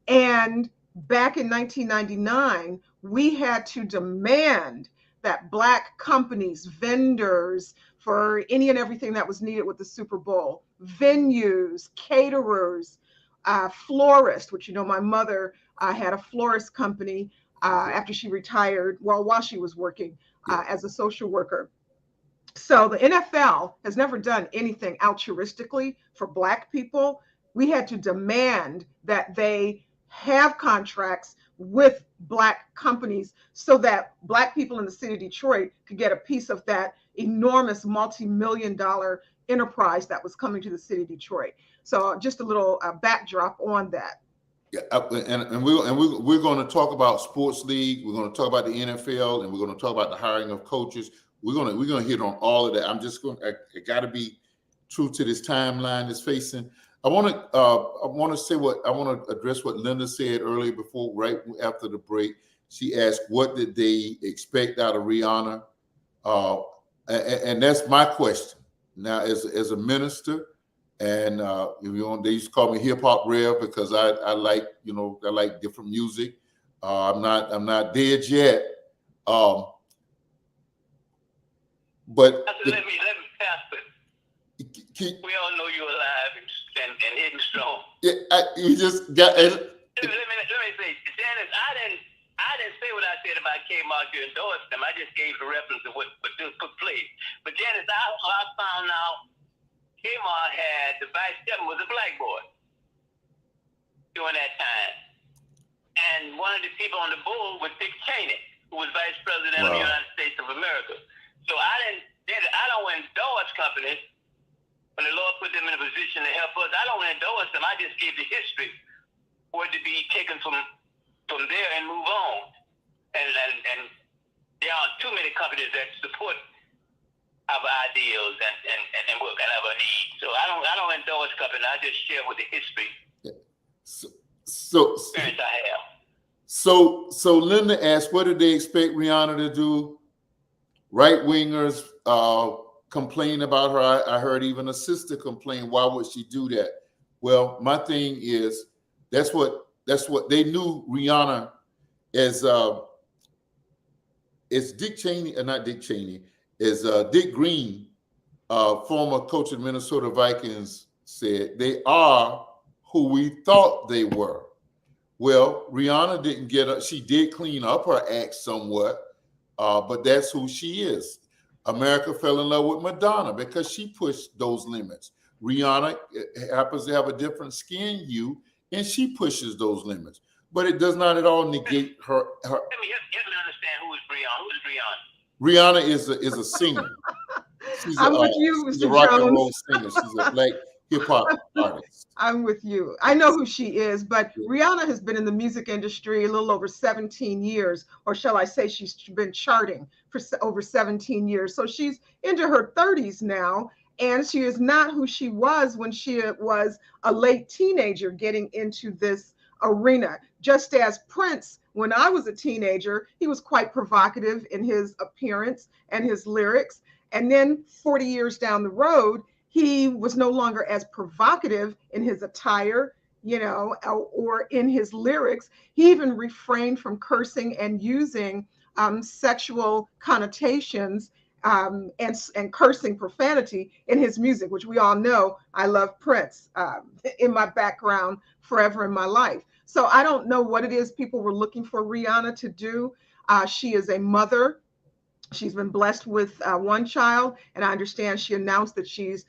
And back in 1999, we had to demand that Black companies, vendors for any and everything that was needed with the Super Bowl, venues, caterers, florists, which, you know, my mother had a florist company after she retired, well, while she was working as a social worker. So the NFL has never done anything altruistically for Black people. We had to demand that they have contracts with Black companies so that Black people in the city of Detroit could get a piece of that enormous multi-million-dollar enterprise that was coming to the city of Detroit. So just a little backdrop on that. Yeah, we're going to talk about sports league. We're going to talk about the NFL, and we're going to talk about the hiring of coaches. We're going to hit on all of that. I'm just going. I got to be true to this timeline that's facing. I want to address what Linda said earlier before, right after the break. She asked, "What did they expect out of Rihanna?" And that's my question. Now, as a minister, and they used to call me hip hop Rev because I like different music. I'm not dead yet. But let me Pastor. We all know you're alive and hitting strong. Yeah, you just got. Let me say, Janis, I didn't say what I said about Kmart. You endorsed them. I just gave the reference to what took place. But Janis, I found out Kmart had the vice chairman was a Black boy during that time, and one of the people on the board was Dick Cheney, who was vice president of the United States of America. So I don't endorse companies when the Lord put them in a position to help us. I don't endorse them. I just give the history for it to be taken from there and move on. And there aren't too many companies that support our ideals and work and our needs. So I don't endorse companies. I just share with the history. So experience I have. So Linda asked, what did they expect Rihanna to do? Right wingers complain about her. I heard even a sister complain. Why would she do that? Well, my thing is that's what they knew Rihanna as Dick Cheney, not Dick Cheney, as Dick Green, former coach of Minnesota Vikings, said, they are who we thought they were. Well, Rihanna didn't get up. She did clean up her act somewhat, but that's who she is. America fell in love with Madonna because she pushed those limits. Rihanna happens to have a different skin hue, and she pushes those limits. But it does not at all negate her. Let me understand who is Rihanna. Who is Rihanna? Rihanna is a singer. She's I'm with you, Mr. She's a rock Jones. and roll singer. She's a Black hip hop artist. I'm with you. I know who she is, but Rihanna has been in the music industry a little over 17 years, or shall I say she's been charting for over 17 years. So she's into her 30s now, and she is not who she was when she was a late teenager getting into this arena. Just as Prince, when I was a teenager, he was quite provocative in his appearance and his lyrics. And then 40 years down the road, he was no longer as provocative in his attire, or in his lyrics. He even refrained from cursing and using sexual connotations and cursing profanity in his music, which we all know I love Prince in my background forever in my life. So I don't know what it is people were looking for Rihanna to do. She is a mother. She's been blessed with one child, and I understand she announced that she's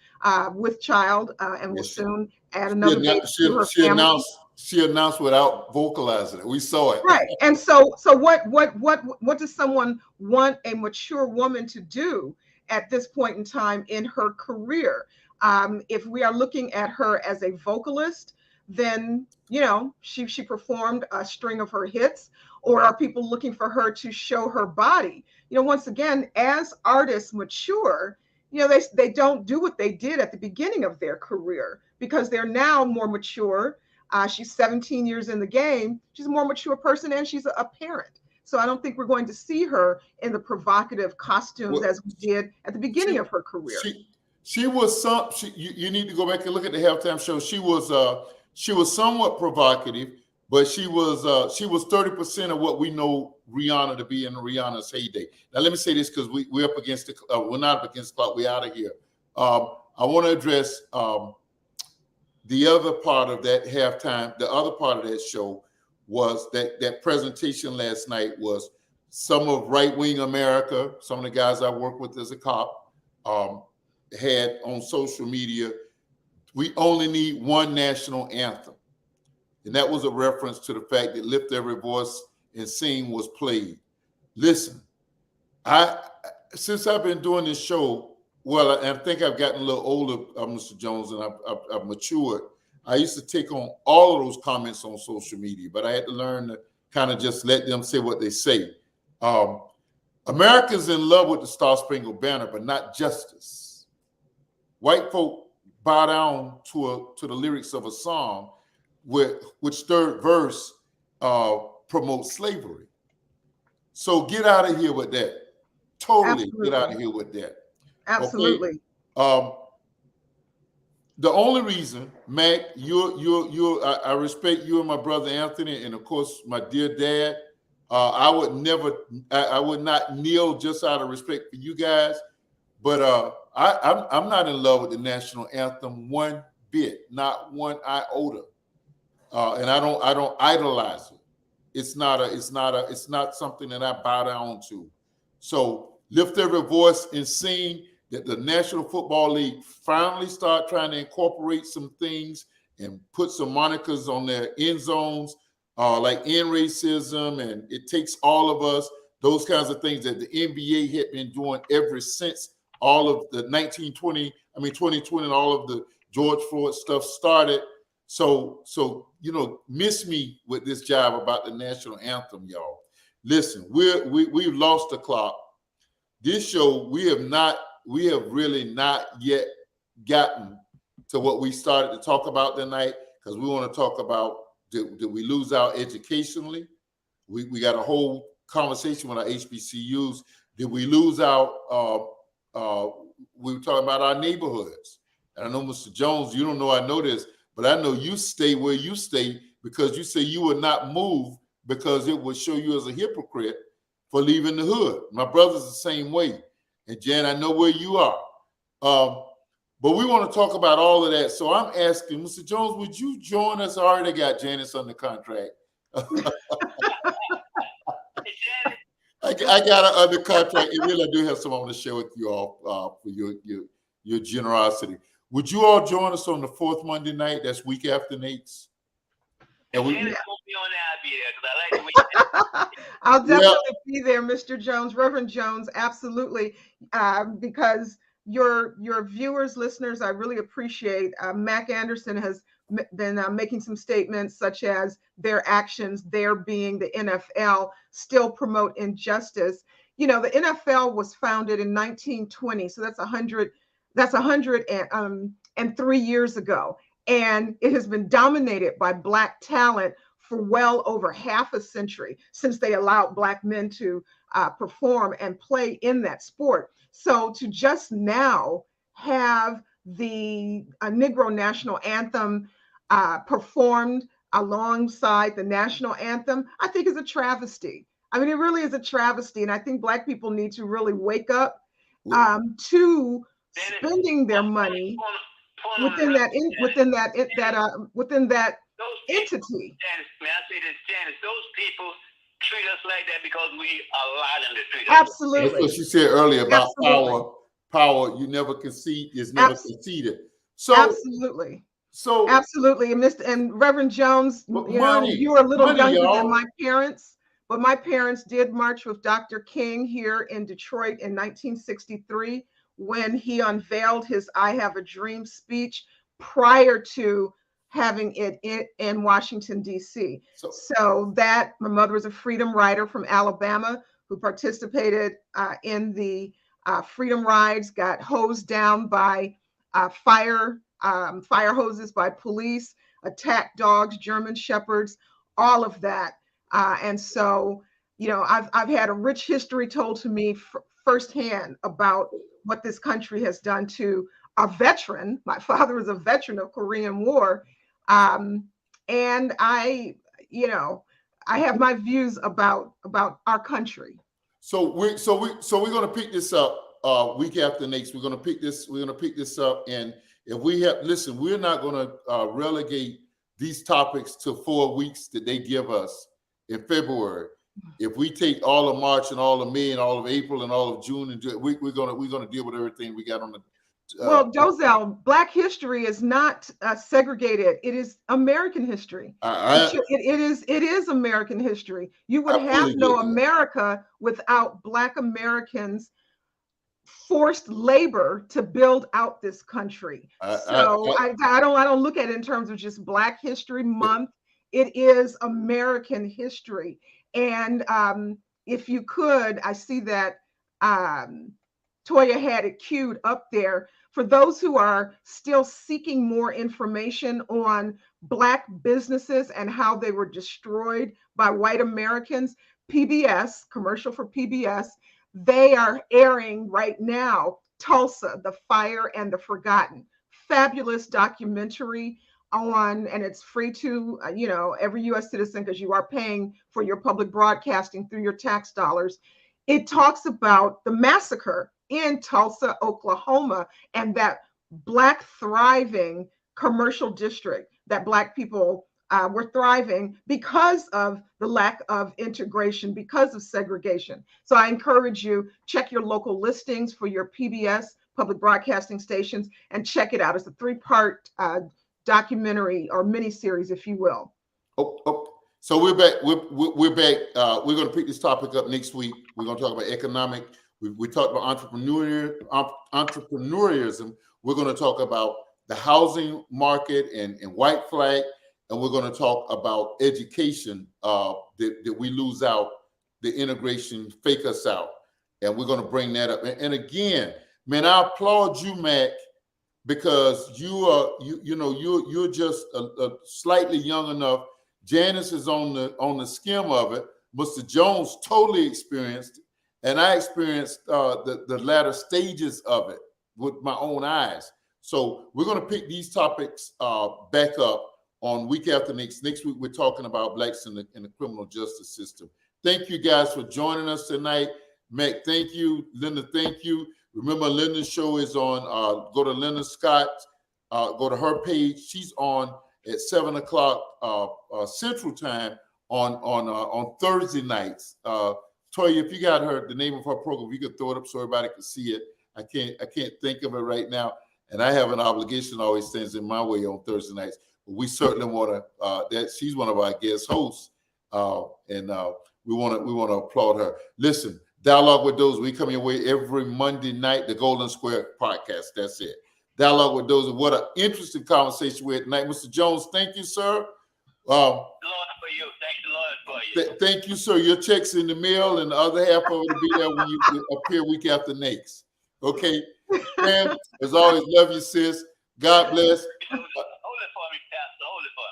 with child and will soon add another baby to her family. She announced without vocalizing it. We saw it. Right. And so what does someone want a mature woman to do at this point in time in her career? If we are looking at her as a vocalist, then she performed a string of her hits. Or are people looking for her to show her body? Once again, as artists mature, they don't do what they did at the beginning of their career because they're now more mature. She's 17 years in the game. She's a more mature person, and she's a parent. So I don't think we're going to see her in the provocative costumes as we did at the beginning of her career. She was you need to go back and look at the halftime show. She was somewhat provocative, but she was 30% of what we know Rihanna to be in Rihanna's heyday. Now let me say this because we're up against we're not up against the clock. We're out of here. I want to address the other part of that halftime. The other part of that show was that presentation last night was some of right-wing America, some of the guys I work with as a cop, had on social media, we only need one national anthem. And that was a reference to the fact that Lift Every Voice and Sing was played. Listen, since I've been doing this show, well, I think I've gotten a little older, Mr. Jones, and I've matured. I used to take on all of those comments on social media, but I had to learn to kind of just let them say what they say. Americans in love with the Star Spangled Banner, but not justice. White folk bow down to the lyrics of a song which third verse promotes slavery. So get out of here with that. Totally Absolutely. Get out of here with that. Absolutely. Okay? The only reason, Mac, I respect you and my brother Anthony, and of course my dear dad. I would not kneel just out of respect for you guys, but I'm not in love with the national anthem one bit, not one iota, and I don't idolize it. It's not something that I bow down to. So Lift Every Voice and Sing. That the National Football League finally start trying to incorporate some things and put some monikers on their end zones, like end racism, and it takes all of us, those kinds of things that the NBA had been doing ever since all of the 2020, and all of the George Floyd stuff started. So miss me with this job about the national anthem, y'all. Listen, we've lost the clock. This show, we have really not yet gotten to what we started to talk about tonight, because we want to talk about, did we lose out educationally? We got a whole conversation with our HBCUs. Did we lose out? We were talking about our neighborhoods. And I know, Mr. Jones, you don't know I know this, but I know you stay where you stay because you say you would not move because it would show you as a hypocrite for leaving the hood. My brother's the same way. And Jan, I know where you are. But we want to talk about all of that. So I'm asking, Mr. Jones, would you join us? I already got Janis under contract. I got her under contract. And really, I do have someone I want to share with you all for your generosity. Would you all join us on the fourth Monday night? That's week after Nate's. And we, Janis won't be on there. I'll be there because I like the way. I'll definitely be there, Mr. Jones, Reverend Jones, absolutely, because your viewers, listeners, I really appreciate. Mac Anderson has been making some statements such as their actions, their being the NFL, still promote injustice. You know, the NFL was founded in 1920, so that's 103 years ago. And it has been dominated by Black talent for well over half a century since they allowed Black men to perform and play in that sport. So to just now have the Negro national anthem performed alongside the national anthem, I think is a travesty. I mean, it really is a travesty. And I think Black people need to really wake up to spending their money within that entity. Janis, may I say this, Janis? Those people treat us like that because we allow them to treat us. Absolutely. That's what she said earlier about Absolutely. power. You never concede, is never conceded. So absolutely. And Reverend Jones, you were a little younger than my parents, but my parents did march with Dr. King here in Detroit in 1963 when he unveiled his I Have a Dream speech prior to having it in Washington, D.C. So that my mother was a freedom rider from Alabama who participated in the freedom rides, got hosed down by fire hoses by police, attack dogs, German shepherds, all of that. And so, I've had a rich history told to me firsthand about what this country has done to a veteran. My father was a veteran of Korean War. And I you know, I have my views about our country. So we're gonna pick this up week after next. We're gonna pick this up, and if we have listen, we're not gonna relegate these topics to 4 weeks that they give us in February. If we take all of March and all of May and all of April and all of June, and we're gonna deal with everything we got on the. Well, Dozell, Black history is not segregated. It is American history. It is American history. You would have no America without Black Americans' forced labor to build out this country. I don't look at it in terms of just Black History Month. It is American history. And if you could, I see that Toya had it queued up there. For those who are still seeking more information on Black businesses and how they were destroyed by white Americans, PBS, commercial for PBS, they are airing right now, Tulsa, The Fire and the Forgotten. Fabulous documentary on, and it's free to, every U.S. citizen, because you are paying for your public broadcasting through your tax dollars. It talks about the massacre in Tulsa, Oklahoma, and that Black thriving commercial district, that Black people were thriving because of the lack of integration, because of segregation. So I encourage you, check your local listings for your PBS, public broadcasting stations, and check it out. It's a 3-part documentary or miniseries, if you will. So we're back. We're back. We're going to pick this topic up next week. We're going to talk about economic. We talked about entrepreneurism. We're going to talk about the housing market and white flag, and we're going to talk about education that we lose out, the integration fake us out, and we're going to bring that up. And again, man, I applaud you, Mac, because you're just a slightly young enough. Janis is on the skim of it. Mr. Jones totally experienced, and I experienced the latter stages of it with my own eyes. So we're going to pick these topics back up on week after next. Next week we're talking about Blacks in the criminal justice system. Thank you guys for joining us tonight. Mac, thank you. Linda, thank you. Remember, Linda's show is on. Go to Linda Scott. Go to her page. She's on at 7 o'clock Central Time on Thursday nights. Toya, if you got the name of her program, you could throw it up so everybody can see it. I can't think of it right now, and I have an obligation always stands in my way on Thursday nights. But we certainly want to. That she's one of our guest hosts, and we want to applaud her. Listen, Dialogue with Those. We come your way every Monday night. The Golden Square Podcast. That's it. Dialogue with Those. What an interesting conversation we had tonight, Mr. Jones. Thank you, sir. Lord for you. Thank the Lord for you. Thank you, sir. Your check's in the mail, and the other half of it will be there when you appear week after next. Okay, man. As always, love you, sis. God bless. Hold it for me, Pastor. Hold it for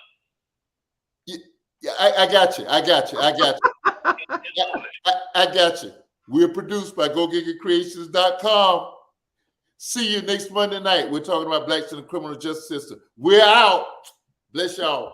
me. Yeah, I got you. I got you. We're produced by GoGetItCreations.com. See you next Monday night. We're talking about Blacks in the criminal justice system. We're out. Bless y'all.